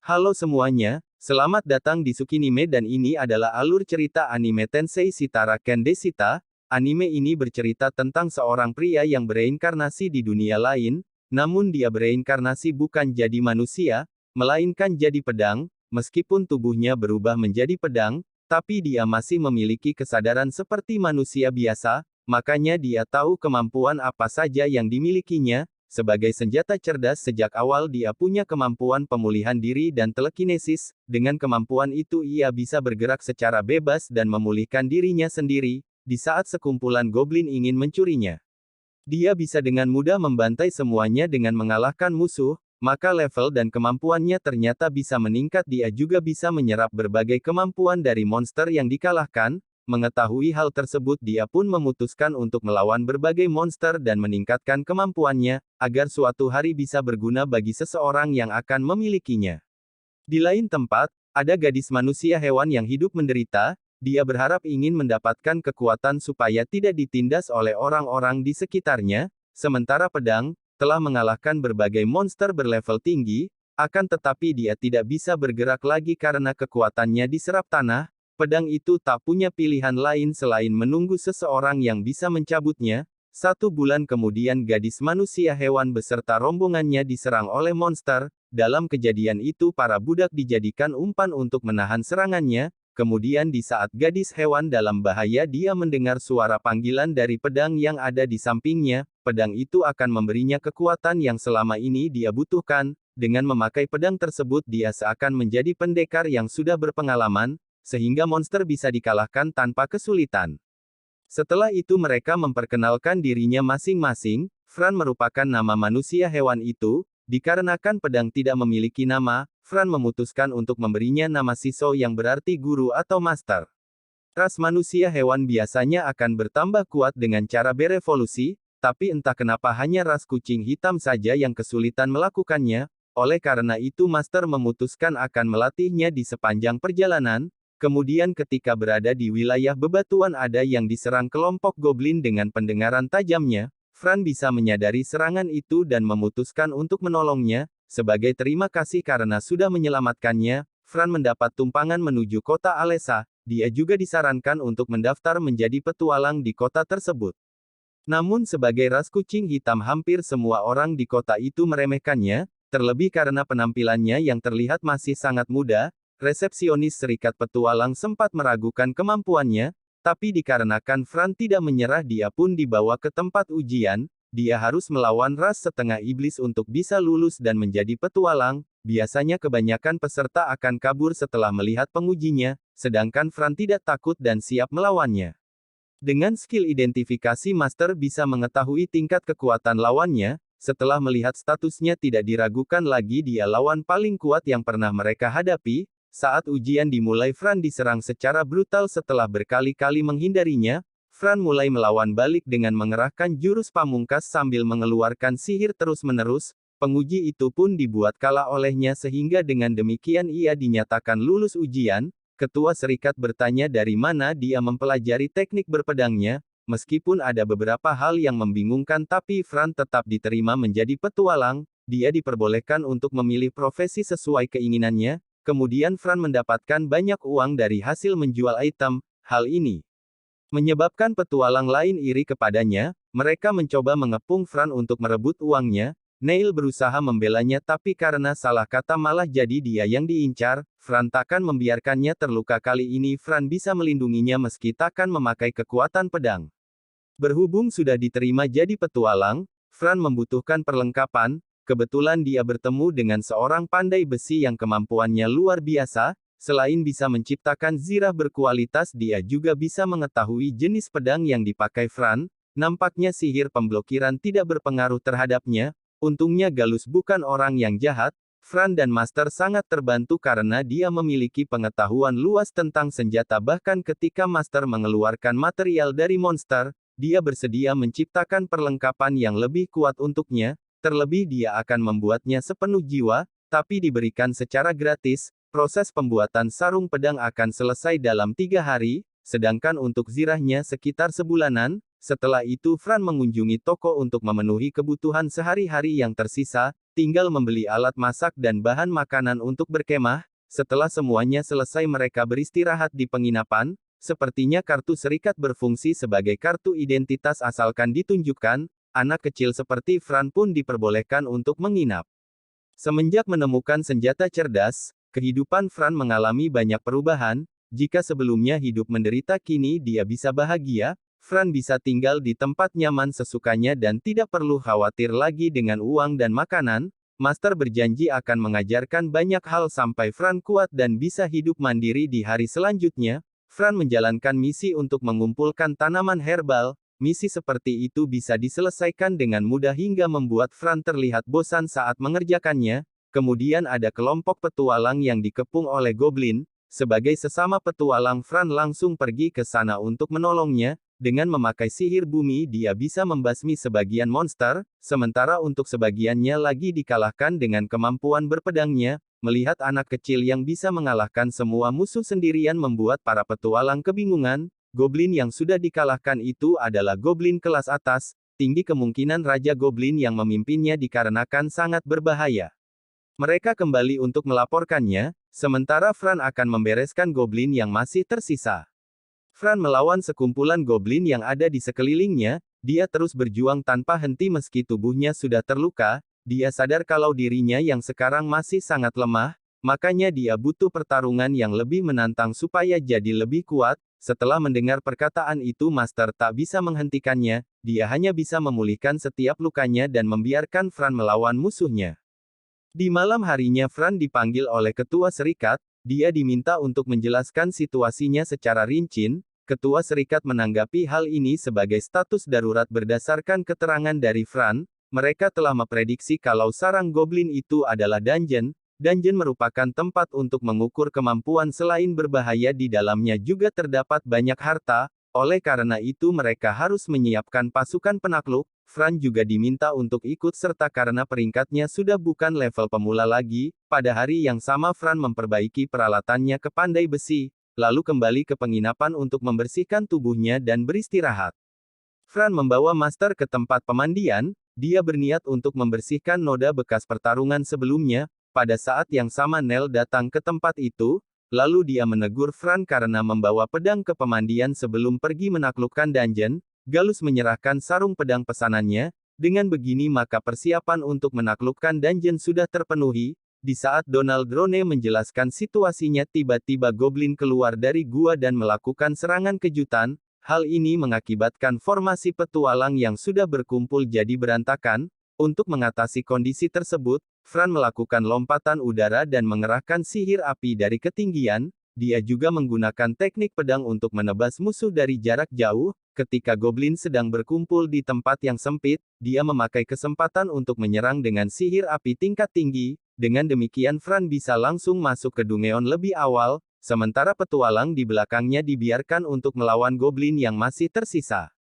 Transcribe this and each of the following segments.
Halo semuanya, selamat datang di Sukinime dan ini adalah alur cerita anime Tensei Shitara Ken Deshita. Anime ini bercerita tentang seorang pria yang bereinkarnasi di dunia lain, namun dia bereinkarnasi bukan jadi manusia, melainkan jadi pedang. Meskipun tubuhnya berubah menjadi pedang, tapi dia masih memiliki kesadaran seperti manusia biasa, makanya dia tahu kemampuan apa saja yang dimilikinya. Sebagai senjata cerdas sejak awal dia punya kemampuan pemulihan diri dan telekinesis, dengan kemampuan itu ia bisa bergerak secara bebas dan memulihkan dirinya sendiri, di saat sekumpulan goblin ingin mencurinya. Dia bisa dengan mudah membantai semuanya dengan mengalahkan musuh, maka level dan kemampuannya ternyata bisa meningkat. Dia juga bisa menyerap berbagai kemampuan dari monster yang dikalahkan. Mengetahui hal tersebut dia pun memutuskan untuk melawan berbagai monster dan meningkatkan kemampuannya, agar suatu hari bisa berguna bagi seseorang yang akan memilikinya. Di lain tempat, ada gadis manusia hewan yang hidup menderita. Dia berharap ingin mendapatkan kekuatan supaya tidak ditindas oleh orang-orang di sekitarnya, sementara pedang telah mengalahkan berbagai monster berlevel tinggi, akan tetapi dia tidak bisa bergerak lagi karena kekuatannya diserap tanah. Pedang itu tak punya pilihan lain selain menunggu seseorang yang bisa mencabutnya. 1 bulan kemudian gadis manusia hewan beserta rombongannya diserang oleh monster. Dalam kejadian itu para budak dijadikan umpan untuk menahan serangannya. Kemudian di saat gadis hewan dalam bahaya dia mendengar suara panggilan dari pedang yang ada di sampingnya. Pedang itu akan memberinya kekuatan yang selama ini dia butuhkan. Dengan memakai pedang tersebut dia seakan menjadi pendekar yang sudah berpengalaman, sehingga monster bisa dikalahkan tanpa kesulitan. Setelah itu mereka memperkenalkan dirinya masing-masing. Fran merupakan nama manusia hewan itu. Dikarenakan pedang tidak memiliki nama, Fran memutuskan untuk memberinya nama Shiso yang berarti guru atau master. Ras manusia hewan biasanya akan bertambah kuat dengan cara berevolusi, tapi entah kenapa hanya ras kucing hitam saja yang kesulitan melakukannya. Oleh karena itu master memutuskan akan melatihnya di sepanjang perjalanan. Kemudian ketika berada di wilayah bebatuan ada yang diserang kelompok goblin dengan pendengaran tajamnya, Fran bisa menyadari serangan itu dan memutuskan untuk menolongnya. Sebagai terima kasih karena sudah menyelamatkannya, Fran mendapat tumpangan menuju kota Alessa. Dia juga disarankan untuk mendaftar menjadi petualang di kota tersebut. Namun sebagai ras kucing hitam hampir semua orang di kota itu meremehkannya, terlebih karena penampilannya yang terlihat masih sangat muda. Resepsionis serikat petualang sempat meragukan kemampuannya, tapi dikarenakan Fran tidak menyerah dia pun dibawa ke tempat ujian. Dia harus melawan ras setengah iblis untuk bisa lulus dan menjadi petualang. Biasanya kebanyakan peserta akan kabur setelah melihat pengujinya, sedangkan Fran tidak takut dan siap melawannya. Dengan skill identifikasi master bisa mengetahui tingkat kekuatan lawannya. Setelah melihat statusnya tidak diragukan lagi dia lawan paling kuat yang pernah mereka hadapi. Saat ujian dimulai Fran diserang secara brutal setelah berkali-kali menghindarinya. Fran mulai melawan balik dengan mengerahkan jurus pamungkas sambil mengeluarkan sihir terus-menerus. Penguji itu pun dibuat kalah olehnya sehingga dengan demikian ia dinyatakan lulus ujian. Ketua serikat bertanya dari mana dia mempelajari teknik berpedangnya. Meskipun ada beberapa hal yang membingungkan tapi Fran tetap diterima menjadi petualang. Dia diperbolehkan untuk memilih profesi sesuai keinginannya. Kemudian Fran mendapatkan banyak uang dari hasil menjual item. Hal ini menyebabkan petualang lain iri kepadanya. Mereka mencoba mengepung Fran untuk merebut uangnya. Neil berusaha membelanya tapi karena salah kata malah jadi dia yang diincar. Fran takkan membiarkannya terluka. Kali ini Fran bisa melindunginya meski takkan memakai kekuatan pedang. Berhubung sudah diterima jadi petualang, Fran membutuhkan perlengkapan. Kebetulan dia bertemu dengan seorang pandai besi yang kemampuannya luar biasa. Selain bisa menciptakan zirah berkualitas dia juga bisa mengetahui jenis pedang yang dipakai Fran. Nampaknya sihir pemblokiran tidak berpengaruh terhadapnya. Untungnya Galus bukan orang yang jahat. Fran dan Master sangat terbantu karena dia memiliki pengetahuan luas tentang senjata. Bahkan ketika Master mengeluarkan material dari monster, dia bersedia menciptakan perlengkapan yang lebih kuat untuknya. Terlebih dia akan membuatnya sepenuh jiwa, tapi diberikan secara gratis. Proses pembuatan sarung pedang akan selesai dalam 3 hari, sedangkan untuk zirahnya sekitar sebulanan. Setelah itu Fran mengunjungi toko untuk memenuhi kebutuhan sehari-hari yang tersisa. tinggal membeli alat masak dan bahan makanan untuk berkemah. Setelah semuanya selesai mereka beristirahat di penginapan. Sepertinya kartu serikat berfungsi sebagai kartu identitas asalkan ditunjukkan. Anak kecil seperti Fran pun diperbolehkan untuk menginap. Semenjak menemukan senjata cerdas, kehidupan Fran mengalami banyak perubahan. Jika sebelumnya hidup menderita, kini dia bisa bahagia. Fran bisa tinggal di tempat nyaman sesukanya dan tidak perlu khawatir lagi dengan uang dan makanan. Master berjanji akan mengajarkan banyak hal sampai Fran kuat dan bisa hidup mandiri di hari selanjutnya. Fran menjalankan misi untuk mengumpulkan tanaman herbal. Misi seperti itu bisa diselesaikan dengan mudah hingga membuat Fran terlihat bosan saat mengerjakannya. Kemudian ada kelompok petualang yang dikepung oleh goblin. Sebagai sesama petualang, Fran langsung pergi ke sana untuk menolongnya. Dengan memakai sihir bumi dia bisa membasmi sebagian monster, sementara untuk sebagiannya lagi dikalahkan dengan kemampuan berpedangnya. Melihat anak kecil yang bisa mengalahkan semua musuh sendirian membuat para petualang kebingungan. Goblin yang sudah dikalahkan itu adalah goblin kelas atas, tinggi kemungkinan Raja Goblin yang memimpinnya dikarenakan sangat berbahaya. Mereka kembali untuk melaporkannya, sementara Fran akan membereskan goblin yang masih tersisa. Fran melawan sekumpulan goblin yang ada di sekelilingnya, dia terus berjuang tanpa henti meski tubuhnya sudah terluka, dia sadar kalau dirinya yang sekarang masih sangat lemah, makanya dia butuh pertarungan yang lebih menantang supaya jadi lebih kuat. Setelah mendengar perkataan itu Master tak bisa menghentikannya, dia hanya bisa memulihkan setiap lukanya dan membiarkan Fran melawan musuhnya. Di malam harinya Fran dipanggil oleh Ketua Serikat, dia diminta untuk menjelaskan situasinya secara rinci. Ketua Serikat menanggapi hal ini sebagai status darurat berdasarkan keterangan dari Fran. Mereka telah memprediksi kalau sarang goblin itu adalah dungeon. Dungeon merupakan tempat untuk mengukur kemampuan selain berbahaya di dalamnya juga terdapat banyak harta, oleh karena itu mereka harus menyiapkan pasukan penakluk. Fran juga diminta untuk ikut serta karena peringkatnya sudah bukan level pemula lagi. Pada hari yang sama Fran memperbaiki peralatannya ke pandai besi, lalu kembali ke penginapan untuk membersihkan tubuhnya dan beristirahat. Fran membawa Master ke tempat pemandian, dia berniat untuk membersihkan noda bekas pertarungan sebelumnya. Pada saat yang sama Nell datang ke tempat itu, lalu dia menegur Fran karena membawa pedang ke pemandian sebelum pergi menaklukkan dungeon. Galus menyerahkan sarung pedang pesanannya, dengan begini maka persiapan untuk menaklukkan dungeon sudah terpenuhi. Di saat Donald Drone menjelaskan situasinya tiba-tiba goblin keluar dari gua dan melakukan serangan kejutan. Hal ini mengakibatkan formasi petualang yang sudah berkumpul jadi berantakan. Untuk mengatasi kondisi tersebut, Fran melakukan lompatan udara dan mengerahkan sihir api dari ketinggian. Dia juga menggunakan teknik pedang untuk menebas musuh dari jarak jauh. Ketika goblin sedang berkumpul di tempat yang sempit, dia memakai kesempatan untuk menyerang dengan sihir api tingkat tinggi. Dengan demikian Fran bisa langsung masuk ke Dungeon lebih awal, sementara petualang di belakangnya dibiarkan untuk melawan goblin yang masih tersisa.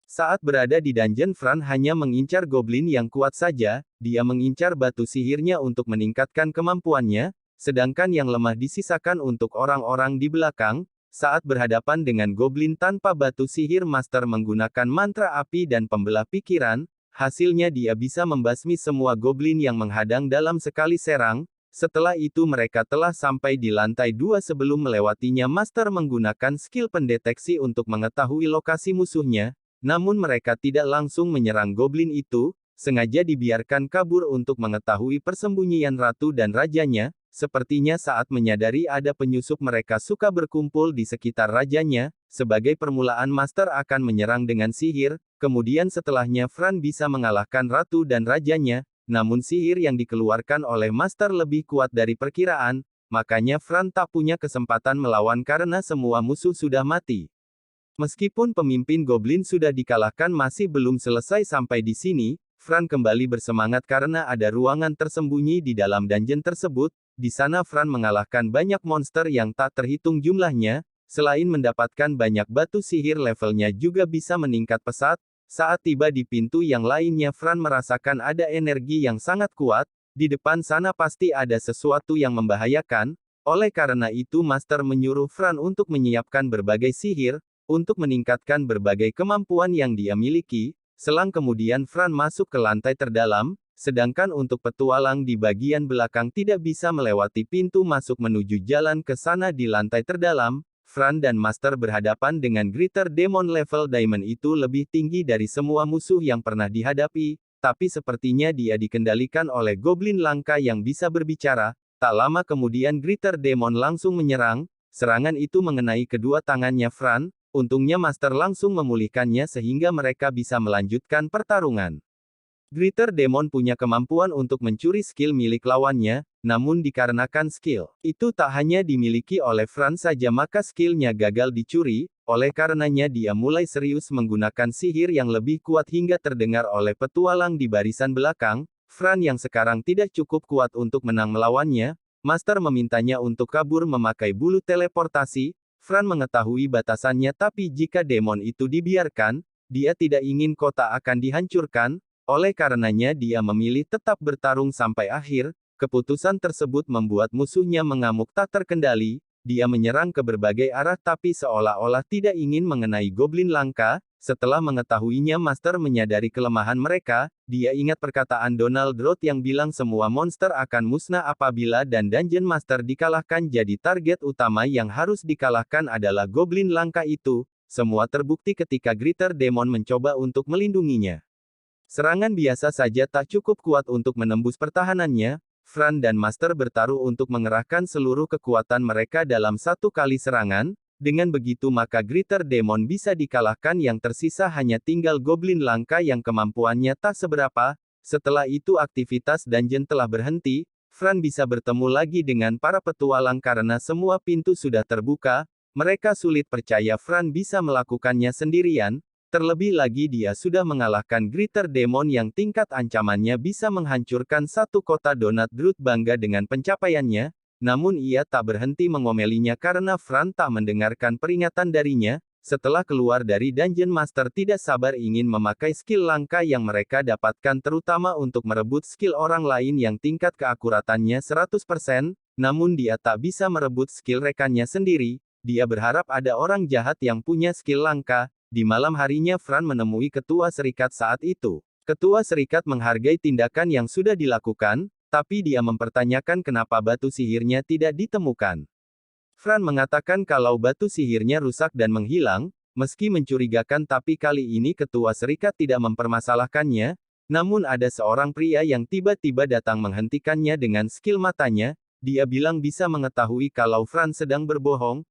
Saat berada di dungeon Fran hanya mengincar goblin yang kuat saja, dia mengincar batu sihirnya untuk meningkatkan kemampuannya, sedangkan yang lemah disisakan untuk orang-orang di belakang. Saat berhadapan dengan goblin tanpa batu sihir Master menggunakan mantra api dan pembelah pikiran, hasilnya dia bisa membasmi semua goblin yang menghadang dalam sekali serang. Setelah itu mereka telah sampai di lantai 2 sebelum melewatinya Master menggunakan skill pendeteksi untuk mengetahui lokasi musuhnya. Namun mereka tidak langsung menyerang goblin itu, sengaja dibiarkan kabur untuk mengetahui persembunyian ratu dan rajanya. Sepertinya saat menyadari ada penyusup mereka suka berkumpul di sekitar rajanya. Sebagai permulaan Master akan menyerang dengan sihir, kemudian setelahnya Fran bisa mengalahkan ratu dan rajanya. Namun sihir yang dikeluarkan oleh Master lebih kuat dari perkiraan, makanya Fran tak punya kesempatan melawan karena semua musuh sudah mati. Meskipun pemimpin goblin sudah dikalahkan masih belum selesai sampai di sini, Fran kembali bersemangat karena ada ruangan tersembunyi di dalam dungeon tersebut. Di sana Fran mengalahkan banyak monster yang tak terhitung jumlahnya, selain mendapatkan banyak batu sihir levelnya juga bisa meningkat pesat. Saat tiba di pintu yang lainnya Fran merasakan ada energi yang sangat kuat, di depan sana pasti ada sesuatu yang membahayakan, oleh karena itu Master menyuruh Fran untuk menyiapkan berbagai sihir, untuk meningkatkan berbagai kemampuan yang dia miliki. Selang kemudian Fran masuk ke lantai terdalam, Sedangkan untuk petualang di bagian belakang tidak bisa melewati pintu masuk menuju jalan ke sana di lantai terdalam. Fran dan Master berhadapan dengan Greater Demon level Diamond itu lebih tinggi dari semua musuh yang pernah dihadapi, tapi sepertinya dia dikendalikan oleh Goblin langka yang bisa berbicara. Tak lama kemudian Greater Demon langsung menyerang, serangan itu mengenai kedua tangannya Fran, untungnya Master langsung memulihkannya sehingga mereka bisa melanjutkan pertarungan. Greater Demon punya kemampuan untuk mencuri skill milik lawannya, namun dikarenakan skill itu tak hanya dimiliki oleh Fran saja maka skillnya gagal dicuri, oleh karenanya dia mulai serius menggunakan sihir yang lebih kuat hingga terdengar oleh petualang di barisan belakang. Fran yang sekarang tidak cukup kuat untuk menang melawannya, Master memintanya untuk kabur memakai bulu teleportasi. Fran mengetahui batasannya tapi jika demon itu dibiarkan, dia tidak ingin kota akan dihancurkan. Oleh karenanya dia memilih tetap bertarung sampai akhir. Keputusan tersebut membuat musuhnya mengamuk tak terkendali. Dia menyerang ke berbagai arah tapi seolah-olah tidak ingin mengenai goblin langka. Setelah mengetahuinya Master menyadari kelemahan mereka, dia ingat perkataan Donald Roth yang bilang semua monster akan musnah apabila dan Dungeon Master dikalahkan jadi target utama yang harus dikalahkan adalah goblin langka itu. Semua terbukti ketika Greater Demon mencoba untuk melindunginya. Serangan biasa saja tak cukup kuat untuk menembus pertahanannya. Fran dan Master bertaruh untuk mengerahkan seluruh kekuatan mereka dalam satu kali serangan. Dengan begitu maka Greater Demon bisa dikalahkan, yang tersisa hanya tinggal goblin langka yang kemampuannya tak seberapa. Setelah itu aktivitas dungeon telah berhenti. Fran bisa bertemu lagi dengan para petualang karena semua pintu sudah terbuka. Mereka sulit percaya Fran bisa melakukannya sendirian. Terlebih lagi dia sudah mengalahkan Greater Demon yang tingkat ancamannya bisa menghancurkan satu kota. Donald Roth bangga dengan pencapaiannya, namun ia tak berhenti mengomelinya karena Fran tak mendengarkan peringatan darinya. Setelah keluar dari Dungeon Master tidak sabar ingin memakai skill langka yang mereka dapatkan terutama untuk merebut skill orang lain yang tingkat keakuratannya 100%, namun dia tak bisa merebut skill rekannya sendiri. Dia berharap ada orang jahat yang punya skill langka. Di malam harinya Fran menemui Ketua Serikat saat itu. Ketua Serikat menghargai tindakan yang sudah dilakukan, tapi dia mempertanyakan kenapa batu sihirnya tidak ditemukan. Fran mengatakan kalau batu sihirnya rusak dan menghilang, meski mencurigakan tapi kali ini Ketua Serikat tidak mempermasalahkannya, namun ada seorang pria yang tiba-tiba datang menghentikannya dengan skill matanya. Dia bilang bisa mengetahui kalau Fran sedang berbohong.